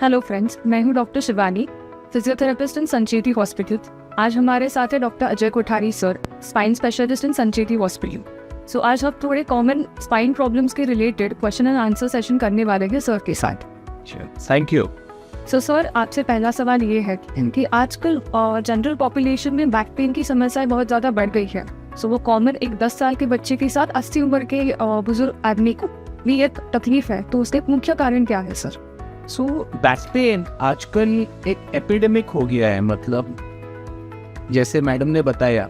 Hello friends, मैं हूं doctor Shivani, physiotherapist in Sancheti hospital. आज हमारे साथ है doctor Ajay Kothari sir, spine specialist in Sancheti hospital. So आज हम थोड़े कॉमन स्पाइन प्रॉब्लम्स के related question and answer session करने वाले हैं सर के साथ। Thank you. सो सर, आपसे पहला सवाल ये है कि आजकल जनरल पॉपुलेशन में बैक पेन की समस्याएं बहुत ज़्यादा बढ़ गई है। सो वो कॉमन एक 10 साल के बच्चे के साथ 80 उम्र के बुजुर्ग आदमी को भी ये तकलीफ है, तो उसके मुख्य कारण क्या है सर? सो बैक पेन आजकल एक एपिडेमिक हो गया है। मतलब जैसे मैडम ने बताया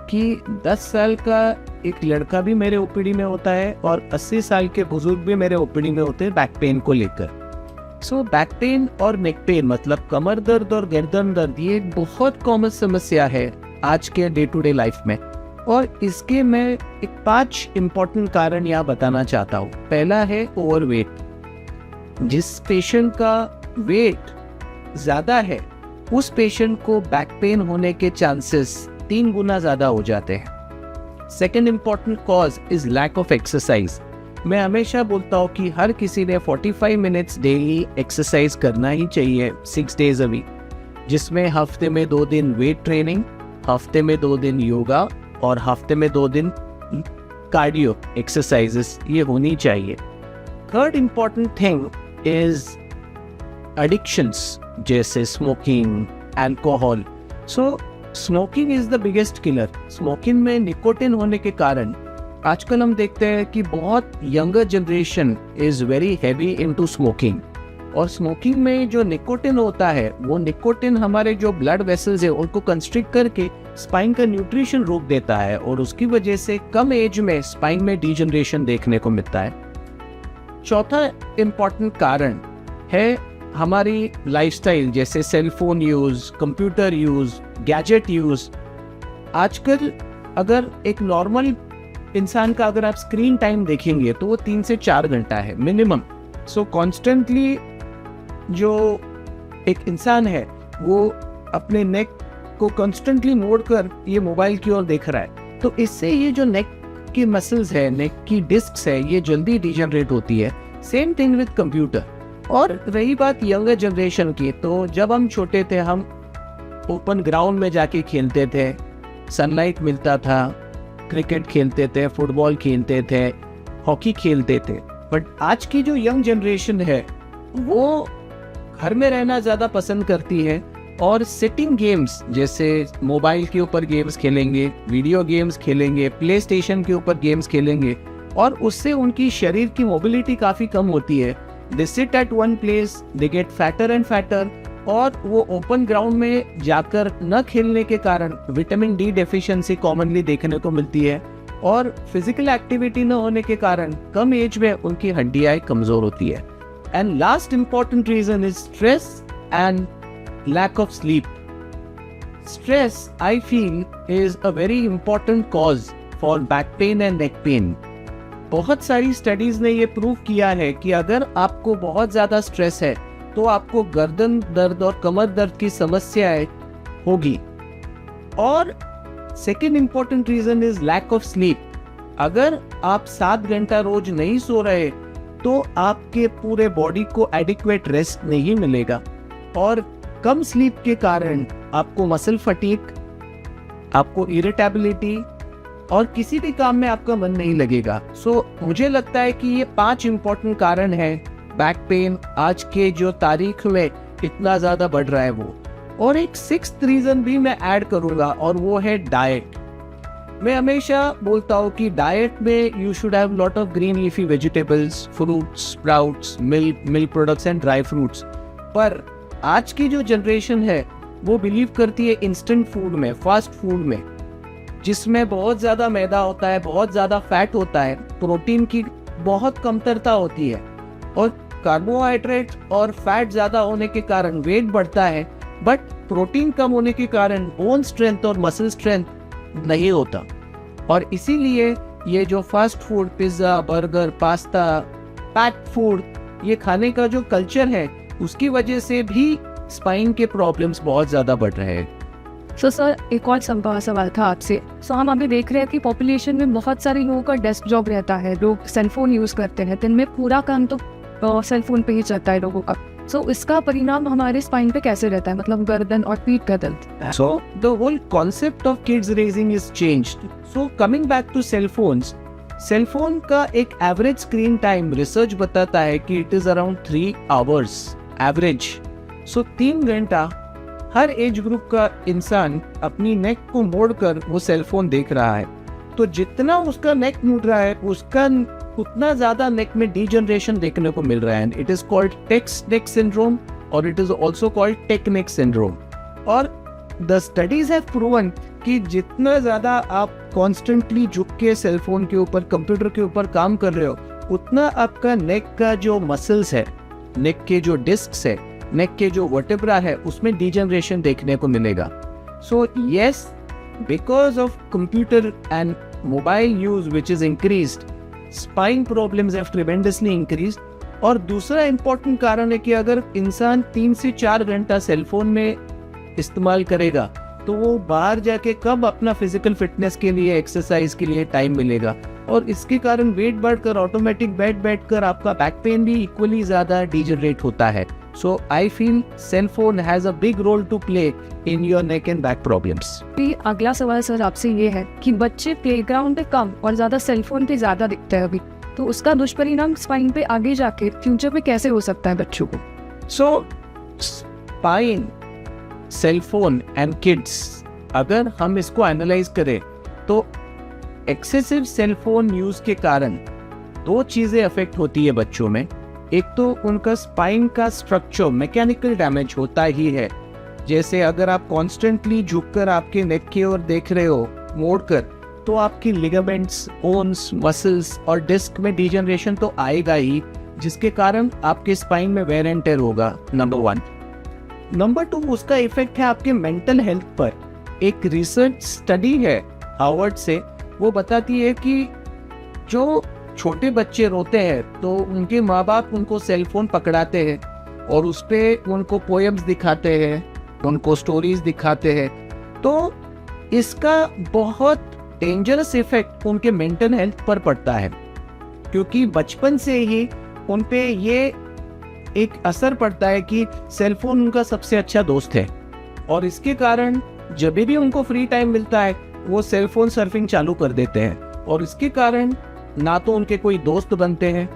कि 10 साल का एक लड़का भी मेरे ओपीडी में होता है और 80 साल के बुजुर्ग भी मेरे ओपीडी में होते हैं बैक पेन को लेकर। सो बैक पेन और नेक पेन मतलब कमर दर्द और गर्दन दर्द, ये एक बहुत कॉमन समस्या है आज के डे टू डे लाइफ में। और इसके मैं एक 5 इम्पोर्टेंट कारण यहाँ बताना चाहता हूँ। पहला है ओवरवेट। जिस पेशेंट का वेट ज़्यादा है उस पेशेंट को बैक पेन होने के चांसेस 3 गुना ज़्यादा हो जाते हैं। Second important cause is lack of exercise. मैं हमेशा बोलता हूँ कि हर किसी ने 45 मिनट्स डेली एक्सरसाइज करना ही चाहिए 6 डेज अ वीक, जिसमें हफ्ते में 2 दिन वेट ट्रेनिंग, हफ्ते में 2 दिन योगा और हफ्ते में 2 दिन कार्डियो एक्सरसाइजेस ये होनी चाहिए। Third important thing is addictions जैसे smoking, alcohol. So smoking is the biggest killer. Smoking में निकोटिन होने के कारण आजकल हम देखते हैं कि बहुत younger generation is very heavy into smoking. और स्मोकिंग में जो निकोटिन होता है वो निकोटिन हमारे जो ब्लड वेसल्स है उनको कंस्ट्रिक्ट करके स्पाइन का न्यूट्रिशन रोक देता है और उसकी वजह से कम एज में स्पाइन में डीजनरेशन देखने को मिलता है। चौथा इम्पॉर्टेंट कारण है हमारी लाइफस्टाइल, जैसे cell phone use, computer use, gadget use. आजकल अगर एक नॉर्मल इंसान का अगर आप स्क्रीन टाइम देखेंगे तो वो 3 से 4 घंटा है मिनिमम। सो कॉन्स्टेंटली जो एक इंसान है वो अपने नेक को कॉन्स्टेंटली मोड़कर ये मोबाइल की ओर देख रहा है, तो इससे ये जो नेक की मसल्स है, नेक की डिस्क्स है, ये जल्दी डिजनरेट होती है। Same thing with computer. और रही बात यंगर जनरेशन की, तो जब हम छोटे थे हम ओपन ग्राउंड में जाके खेलते थे, सनलाइट मिलता था, क्रिकेट खेलते थे, फुटबॉल खेलते थे, हॉकी खेलते थे। बट आज की जो यंग जनरेशन है वो घर में रहना ज़्यादा पसंद करती है और सिटिंग गेम्स जैसे मोबाइल के ऊपर गेम्स खेलेंगे, वीडियो गेम्स खेलेंगे, प्ले स्टेशन के ऊपर गेम्स खेलेंगे और उससे उनकी शरीर की मोबिलिटी काफ़ी कम होती है। They sit at one place, they get fatter and fatter. और वो ओपन ग्राउंड में जाकर न खेलने के कारण विटामिन डी डेफिशिएंसी कॉमनली देखने को मिलती है और फिजिकल एक्टिविटी न होने के कारण कम एज में उनकी हड्डियाँ कमज़ोर होती है। And last important reason is stress and lack of sleep. Stress, I feel, is a very important cause for back pain and neck pain. बहुत सारी स्टडीज ने ये प्रूव किया है कि अगर आपको बहुत ज़्यादा स्ट्रेस है तो आपको गर्दन दर्द और कमर दर्द की समस्याएं होगी। और second important reason is lack of sleep. अगर आप 7 घंटा रोज नहीं सो रहे तो आपके पूरे बॉडी को एडिक्वेट रेस्ट नहीं मिलेगा और कम स्लीप के कारण आपको मसल फटीग, आपको इरिटेबिलिटी और किसी भी काम में आपका मन नहीं लगेगा। सो मुझे लगता है कि ये 5 इम्पोर्टेंट कारण है बैक पेन आज के जो तारीख में इतना ज़्यादा बढ़ रहा है वो। और एक 6th रीज़न भी मैं ऐड करूँगा और वो है डाइट। मैं हमेशा बोलता हूँ कि डाइट में you should have lot of green leafy vegetables, fruits, sprouts, milk products and dry fruits. पर आज की जो जनरेशन है वो बिलीव करती है इंस्टेंट फूड में, फास्ट फूड में, जिसमें बहुत ज़्यादा मैदा होता है, बहुत ज़्यादा फैट होता है, प्रोटीन की बहुत कमतरता होती है और कार्बोहाइड्रेट और फैट ज़्यादा होने के कारण वेट बढ़ता है, बट प्रोटीन कम होने के कारण बोन स्ट्रेंथ और मसल स्ट्रेंथ नहीं होता। और इसीलिए ये जो fast food, pizza, burger, pasta, packed food, ये खाने का जो कल्चर है उसकी वजह से भी स्पाइन के प्रॉब्लम्स बहुत ज़्यादा बढ़ रहे हैं। सर, एक और सवाल था आपसे। हम अभी देख रहे हैं कि पॉपुलेशन में बहुत सारे लोगों का डेस्क जॉब रहता है, लोग सेलफोन यूज़ करते हैं, दिन में पूरा काम तो सेलफोन पे ही चलता है लोगों का। सो इसका परिणाम हमारे स्पाइन पे कैसे रहता है, मतलब गर्दन और पीठ का दर्द? So the whole concept of kids raising is changed. So coming back to cell phones, cell phone का एक average screen time research बताता है कि it is around 3 hours average. So 3 घंटा हर एज ग्रुप का इंसान अपनी नेक को मोड़कर वो सेल फोन देख रहा है। तो जितना उसका नेक मुड़ रहा है उसका उतना ज्यादा नेक में डीजनरेशन देखने को मिल रहा है। It is called texts neck syndrome और it is also called tech neck syndrome. और द स्टडीज हैव प्रूवन कि जितना ज्यादा आप कॉन्स्टेंटली झुक के सेल फोन के ऊपर, कंप्यूटर के ऊपर काम कर रहे हो, उतना आपका नेक का जो मसल्स है, नेक के जो डिस्क्स है, नेक के जो वर्टेब्रा है, उसमें डीजनरेशन देखने को मिलेगा। So yes, because of computer and mobile use which is increased, spine problems have tremendously increased. और दूसरा इंपॉर्टेंट कारण है कि अगर इंसान 3 से 4 घंटा सेल फोन में इस्तेमाल करेगा तो वो बाहर जाके कब अपना फिजिकल फिटनेस के लिए, एक्सरसाइज के लिए टाइम मिलेगा। और इसके कारण वेट बढ़कर ऑटोमेटिक बैठ कर आपका बैक पेन भी इक्वली ज्यादा डीजनरेट होता है। So I feel cell phone has a big role to play in your neck and back problems. अगला सवाल सर आपसे ये है कि बच्चे प्लेग्राउंड पे कम और ज्यादा सेल फोन पे ज्यादा दिखते हैं अभी, तो उसका दुष्परिणाम स्पाइन पे आगे जाके फ्यूचर में कैसे हो सकता है बच्चों को? So spine, cell phone and kids, अगर हम इसको एनालाइज करें तो एक्सेसिव सेल फोन यूज के कारण 2 चीजें अफेक्ट होती है बच्चों में। एक तो उनका स्पाइन का स्ट्रक्चर, मैकेनिकल डैमेज होता ही है। जैसे अगर आप कॉन्स्टेंटली झुककर आपके नेक की ओर देख रहे हो मोड़कर, तो आपकी लिगामेंट्स, बोन्स, मसल्स और डिस्क में डीजनरेशन तो आएगा ही, जिसके कारण आपके स्पाइन में वेयर एंड टेयर होगा, नंबर 1। नंबर 2, उसका इफेक्ट है आपके मेंटल हेल्थ पर। एक रिसर्च स्टडी है हार्वर्ड से, वो बताती है कि जो छोटे बच्चे रोते हैं तो उनके माँ बाप उनको सेल फोन पकड़ाते हैं और उस पे उनको पोएम्स दिखाते हैं, उनको स्टोरीज दिखाते हैं। तो इसका बहुत डेंजरस इफेक्ट उनके मेंटल हेल्थ पर पड़ता है, क्योंकि बचपन से ही उन पे ये एक असर पड़ता है कि सेल फोन उनका सबसे अच्छा दोस्त है। और इसके कारण जब भी उनको फ्री टाइम मिलता है वो सेल फोन सर्फिंग चालू कर देते हैं। और इसके कारण ना तो उनके कोई दोस्त बनते हैं,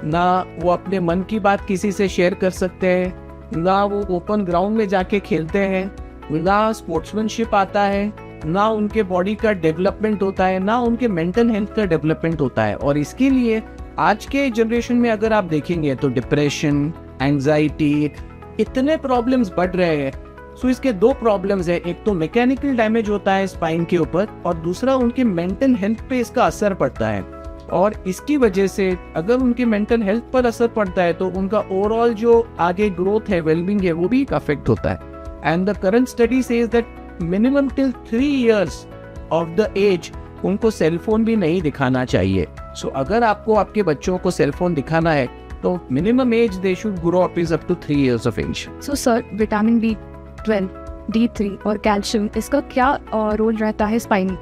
ना वो अपने मन की बात किसी से शेयर कर सकते हैं, ना वो ओपन ग्राउंड में जाके खेलते हैं, ना स्पोर्ट्समैनशिप आता है, ना उनके बॉडी का डेवलपमेंट होता है, ना उनके मेंटल हेल्थ का डेवलपमेंट होता है। और इसके लिए आज के जनरेशन में अगर आप देखेंगे तो डिप्रेशन, एंजाइटी, इतने प्रॉब्लम्स बढ़ रहे हैं। सो इसके 2 प्रॉब्लम्स है, एक तो मैकेनिकल डैमेज होता है स्पाइन के ऊपर और दूसरा उनके मेंटल हेल्थ पे इसका असर पड़ता है। और इसकी वजह से अगर उनके मेंटल हेल्थ पर असर पड़ता है तो उनका ओवरऑल जो आगे ग्रोथ है, वेलबींग है, वो भी अफेक्ट होता है। And the current study says that minimum till 3 years of the age उनको सेल फोन भी नहीं दिखाना चाहिए। सो अगर आपको आपके बच्चों को सेल फोन दिखाना है तो minimum age they should grow up is up to 3 years of age. So sir, vitamin B12, D3 और कैल्शियम, इसका क्या रोल रहता है स्पाइन?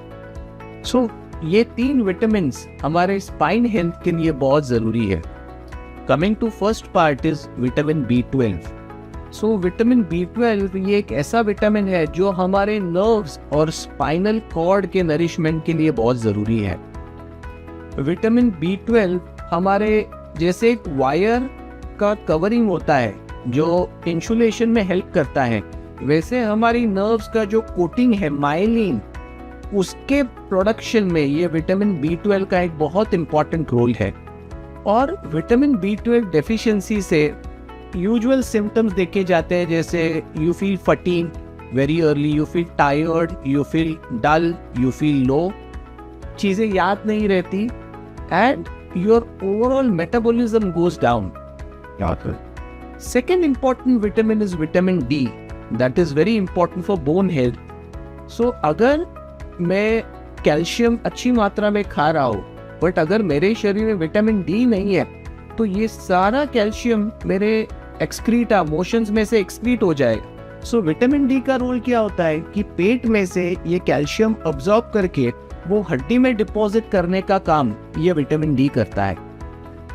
सो ये 3 विटामिन हमारे स्पाइन हेल्थ के लिए बहुत जरूरी है। Coming to first part is vitamin B12। So vitamin B12 ये एक ऐसा विटामिन है जो हमारे नर्व्स और स्पाइनल कॉर्ड के नरिशमेंट के लिए बहुत जरूरी है। विटामिन B12 हमारे जैसे एक वायर का कवरिंग होता है जो इंसुलेशन में हेल्प करता है, वैसे हमारी नर्व्स का जो कोटिंग है माइलिन, उसके प्रोडक्शन में ये विटामिन B12 का एक बहुत इंपॉर्टेंट रोल है। और विटामिन B12 डेफिशिएंसी से यूजुअल सिम्टम्स देखे जाते हैं, जैसे you feel fatigue very early, you feel tired, you feel dull, you feel low, चीजें याद नहीं रहती and your overall metabolism goes down. Second important vitamin is vitamin D, that is very important for bone health. So अगर मैं calcium अच्छी मात्रा में खा रहा हूँ बट अगर मेरे शरीर में विटामिन D नहीं है तो ये सारा कैल्शियम मेरे एक्सक्रीटा, मोशंस में से एक्सक्रीट हो जाएगा। सो विटामिन D का रोल क्या होता है कि पेट में से ये कैल्शियम अब्सॉर्ब करके वो हड्डी में डिपॉजिट करने का काम ये विटामिन D करता है।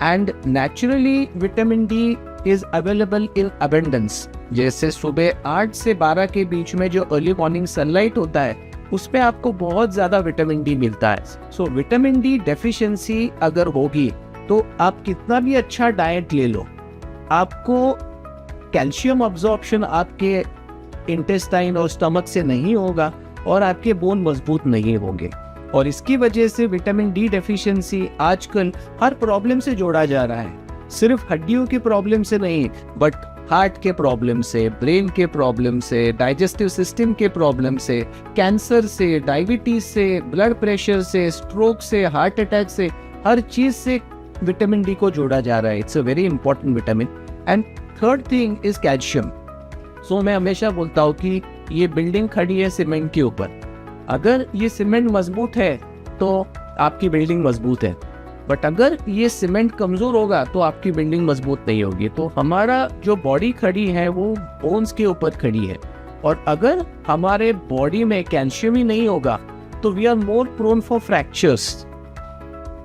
And naturally vitamin D is available in abundance. जैसे सुबह 8 से 12 के बीच में जो अर्ली मॉर्निंग सनलाइट होता है उसमें आपको बहुत ज़्यादा विटामिन डी मिलता है। सो विटामिन डी डेफिशिएंसी अगर होगी तो आप कितना भी अच्छा डाइट ले लो, आपको कैल्शियम अब्जॉर्प्शन आपके इंटेस्टाइन और स्टमक से नहीं होगा और आपके बोन मजबूत नहीं होंगे। और इसकी वजह से विटामिन डी डेफिशिएंसी आजकल हर प्रॉब्लम से जोड़ा जा रहा है। सिर्फ हड्डियों के प्रॉब्लम से नहीं, बट हार्ट के प्रॉब्लम से, ब्रेन के प्रॉब्लम से, डाइजेस्टिव सिस्टम के प्रॉब्लम से, कैंसर से, डायबिटीज से, ब्लड प्रेशर से, स्ट्रोक से, हार्ट अटैक से, हर चीज से विटामिन डी को जोड़ा जा रहा है। It's a very important vitamin. And third thing is calcium. So मैं हमेशा बोलता हूँ कि ये बिल्डिंग खड़ी है सीमेंट के ऊपर, अगर ये सीमेंट मजबूत है तो आपकी बिल्डिंग मजबूत है, बट अगर ये सीमेंट कमजोर होगा तो आपकी बिल्डिंग मजबूत नहीं होगी। तो हमारा जो बॉडी खड़ी है वो बोन्स के ऊपर खड़ी है, और अगर हमारे बॉडी में कैल्शियम ही नहीं होगा तो we are more prone for fractures,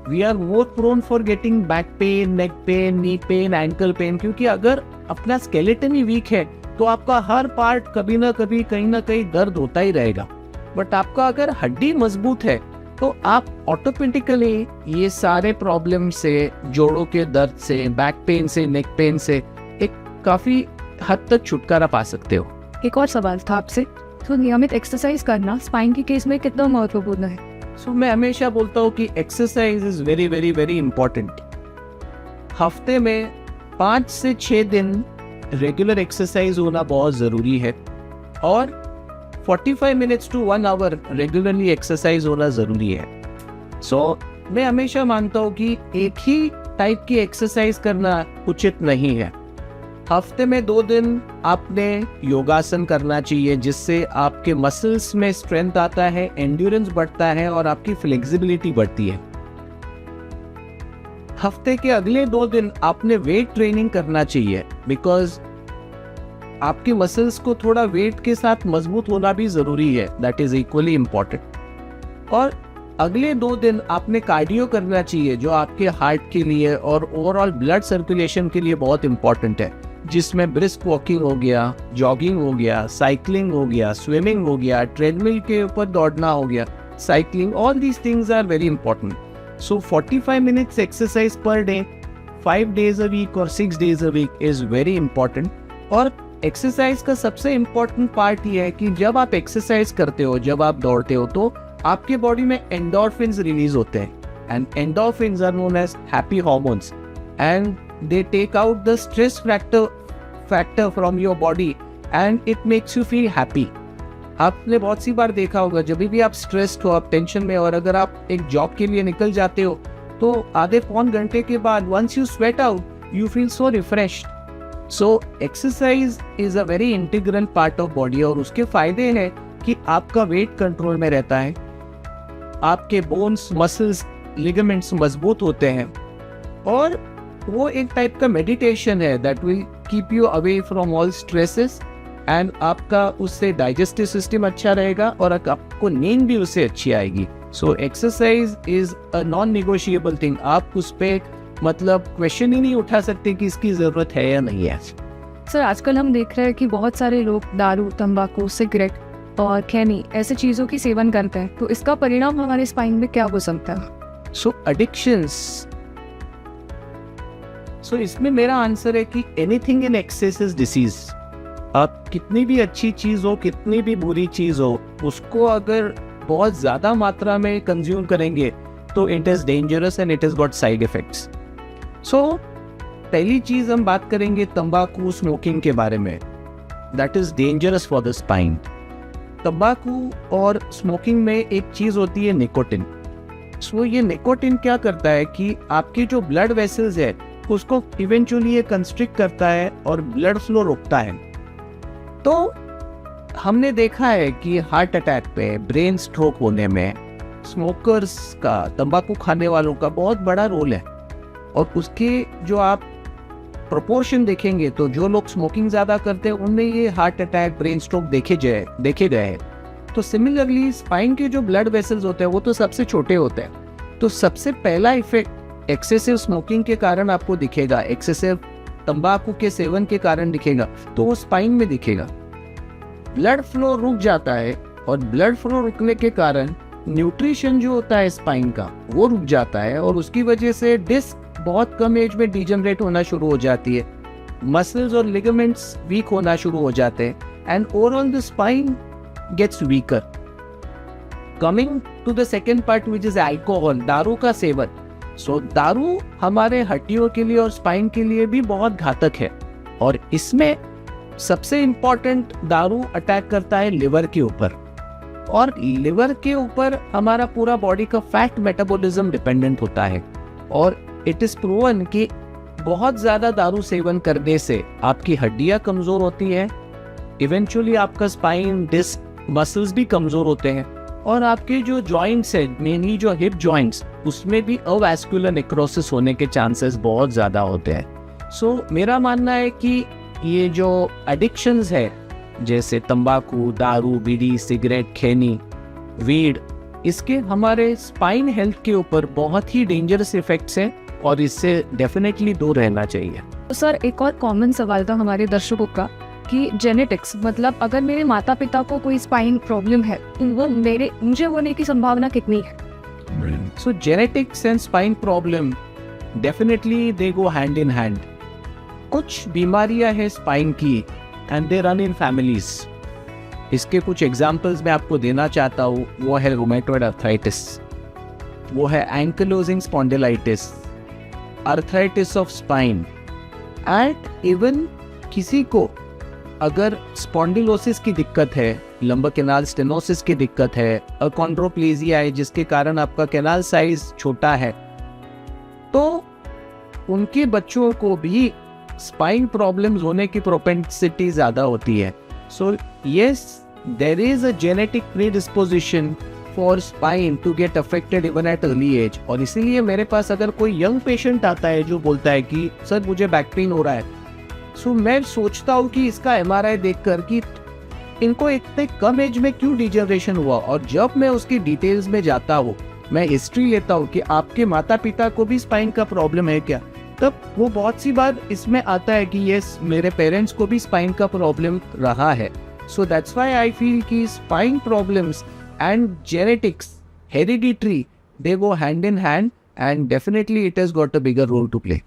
we are more prone for getting back pain, neck pain, knee pain, ankle pain. क्योंकि अगर अपना स्केलेटन ही वीक है तो आपका हर पार्ट कभी ना कभी कहीं ना कहीं दर्द होता ही रहेगा। बट आपका अगर हड्डी मजबूत है तो आप ऑटोमेटिकली ये सारे प्रॉब्लम से, जोड़ों के दर्द से, बैक पेन से, नेक पेन से एक काफी हद तक छुटकारा पा सकते हो। एक और सवाल था आपसे, तो नियमित एक्सरसाइज करना स्पाइन के केस में कितना महत्वपूर्ण है? सो मैं हमेशा बोलता हूँ कि exercise is very very very important. हफ्ते में 5 से 6 दिन रेगुलर एक्सरसाइज होना बहुत ज़रूरी है, और 45 minutes to 1 hour regularly exercise होना ज़रूरी है। सो मैं हमेशा मानता हूँ कि एक ही टाइप की एक्सरसाइज करना उचित नहीं है। हफ्ते में 2 दिन आपने योगासन करना चाहिए, जिससे आपके मसल्स में स्ट्रेंथ आता है, एंड्योरेंस बढ़ता है और आपकी फ्लेक्सिबिलिटी बढ़ती है। हफ्ते के अगले 2 दिन आपने वेट ट्रेनिंग करना चाहिए, बिकॉज आपके मसल्स को थोड़ा वेट के साथ मजबूत होना भी जरूरी है, दैट इज इक्वली इम्पोर्टेंट। और अगले 2 दिन आपने कार्डियो करना चाहिए, जो आपके हार्ट के लिए और ओवरऑल ब्लड सर्कुलेशन के लिए बहुत इंपॉर्टेंट है, जिसमें ब्रिस्क वॉकिंग हो गया, जॉगिंग हो गया, साइकिलिंग हो गया, स्विमिंग हो गया, ट्रेडमिल के ऊपर दौड़ना हो गया, cycling, all these things are very important. So 45 minutes exercise per day, 5 days a week or 6 days a week is very important। और एक्सरसाइज का सबसे इम्पोर्टेंट पार्ट ये है कि जब आप एक्सरसाइज करते हो, जब आप दौड़ते हो, तो आपके बॉडी में एंडोर्फिन्स रिलीज होते हैं, and endorphins are known as happy hormones, and they take out the stress factor from your body and it makes you feel happy. आपने बहुत सी बार देखा होगा, जब भी आप स्ट्रेस्ड हो, आप टेंशन में, और अगर आप एक जॉब के लिए निकल जाते हो तो आधे पौन घंटे के बाद once you sweat out you feel so refreshed. So exercise is a very integral part of body, और उसके फायदे हैं कि आपका वेट कंट्रोल में रहता है, आपके बोन्स, मसल्स, लिगामेंट्स मजबूत होते हैं, और वो एक टाइप का मेडिटेशन है that will keep you away from all stresses, and आपका उससे डाइजेस्टिव सिस्टम अच्छा रहेगा और आपको नींद भी उससे अच्छी आएगी। सो exercise is a non negotiable thing. आप उस पे मतलब क्वेश्चन ही नहीं उठा सकते कि इसकी जरूरत है या नहीं है। सर, आजकल हम देख रहे हैं कि बहुत सारे लोग दारू, तंबाकू, सिगरेट और खैनी ऐसे चीज़ों की सेवन करते हैं, तो इसका परिणाम हमारे स्पाइन में क्या हो सकता है? सो एडिक्शंस, सो इसमें मेरा आंसर है कि anything in excess is disease. आप कितनी भी अच्छी चीज़ हो, कितनी भी बुरी चीज़ हो, उसको अगर बहुत ज़्यादा मात्रा में कंज्यूम करेंगे तो it is dangerous and it is got side effects. So पहली चीज़ हम बात करेंगे तंबाकू, स्मोकिंग के बारे में। That is dangerous for the spine. तंबाकू और स्मोकिंग में एक चीज़ होती है निकोटिन। सो ये निकोटिन क्या करता है कि आपके जो ब्लड वेसल्स है उसको इवेंचुअली ये कंस्ट्रिक्ट करता है और ब्लड फ्लो रोकता है। तो हमने देखा है कि हार्ट अटैक पे, ब्रेन स्ट्रोक होने में स्मोकर्स का, तंबाकू खाने वालों का बहुत बड़ा रोल है। और उसके जो आप प्रोपोर्शन देखेंगे तो जो लोग स्मोकिंग ज़्यादा करते हैं उनमें ये हार्ट अटैक, ब्रेन स्ट्रोक देखे गए हैं। तो सिमिलरली स्पाइन के जो ब्लड वेसल्स होते हैं वो तो सबसे छोटे होते हैं। तो सबसे पहला इफेक्ट एक्सेसिव स्मोकिंग के कारण आपको दिखेगा, एक्सेसिव तंबाकू के सेवन के कारण दिखेगा तो वो स्पाइन में दिखेगा। ब्लड फ्लो रुक जाता है और ब्लड फ्लो रुकने के कारण न्यूट्रिशन जो होता है स्पाइन का वो रुक जाता है और उसकी वजह से डिस्क बहुत कम एज में डिजनरेट होना शुरू हो जाती है, मसल्स और लिगामेंट्स वीक होना शुरू हो जाते हैं and overall the spine gets weaker. Coming to the second part which is alcohol, दारू का सेवन। सो दारू हमारे हड्डियों के लिए और स्पाइन के लिए भी बहुत घातक है और इसमें सबसे इम्पोर्टेंट दारू अटैक करता है लिवर के ऊपर और लिवर के ऊपर हमारा पूरा बॉडी का फैट मेटाबॉलिज्म डिपेंडेंट होता है और इट इज प्रूवन कि बहुत ज़्यादा दारू सेवन करने से आपकी हड्डियां कमज़ोर होती हैं, इवेंचुअली आपका स्पाइन, डिस्क, मसल्स भी कमज़ोर होते हैं और आपके जो जॉइंट्स हैं, मेनली जो हिप जॉइंट्स, उसमें भी अवैस्कुलर नेक्रोसिस होने के चांसेस बहुत ज़्यादा होते हैं। सो मेरा मानना है कि ये जो एडिक्शंस है जैसे तंबाकू, दारू, बीड़ी, सिगरेट, खैनी, वीड, इसके हमारे स्पाइन हेल्थ के ऊपर बहुत ही डेंजरस इफेक्ट्स हैं और इससे डेफिनेटली दूर रहना चाहिए। तो सर एक और कॉमन सवाल था हमारे दर्शकों का कि जेनेटिक्स, मतलब अगर मेरे माता पिता को कोई स्पाइन प्रॉब्लम है तो वो मुझे होने की संभावना कितनी है? So genetics and spine problem definitely they go hand in hand. कुछ बीमारियां हैं स्पाइन की and they run in families. इसके कुछ एग्जांपल्स मैं आपको देना चाहता हूँ। वो है रूमेटॉइड अर्थराइटिस, वो है ankylosing spondylitis, arthritis of spine and even किसी को अगर स्पॉन्डिलोसिस की दिक्कत है, लंबर कैनाल स्टेनोसिस की दिक्कत है, अकॉन्ड्रोप्लेजिया है जिसके कारण आपका कैनाल साइज छोटा है, तो उनके बच्चों को भी स्पाइन प्रॉब्लम्स होने की प्रोपेंसिटी ज़्यादा होती है। So yes, there is a genetic predisposition for spine to get affected even at early age. और इसीलिए मेरे पास अगर कोई यंग पेशेंट आता है जो बोलता है कि सर मुझे बैक पेन हो रहा है, सो मैं सोचता हूँ कि इसका MRI देखकर कि इनको इतने कम एज में क्यों डिजनरेशन हुआ, और जब मैं उसकी डिटेल्स में जाता हूँ, मैं हिस्ट्री लेता हूँ कि आपके माता पिता को भी स्पाइन का प्रॉब्लम है क्या, तब वो बहुत सी बार इसमें आता है कि यस मेरे पेरेंट्स को भी स्पाइन का प्रॉब्लम रहा है। So that's why I feel कि spine problems and genetics, hereditary, they go hand in hand and definitely it has got a bigger role to play.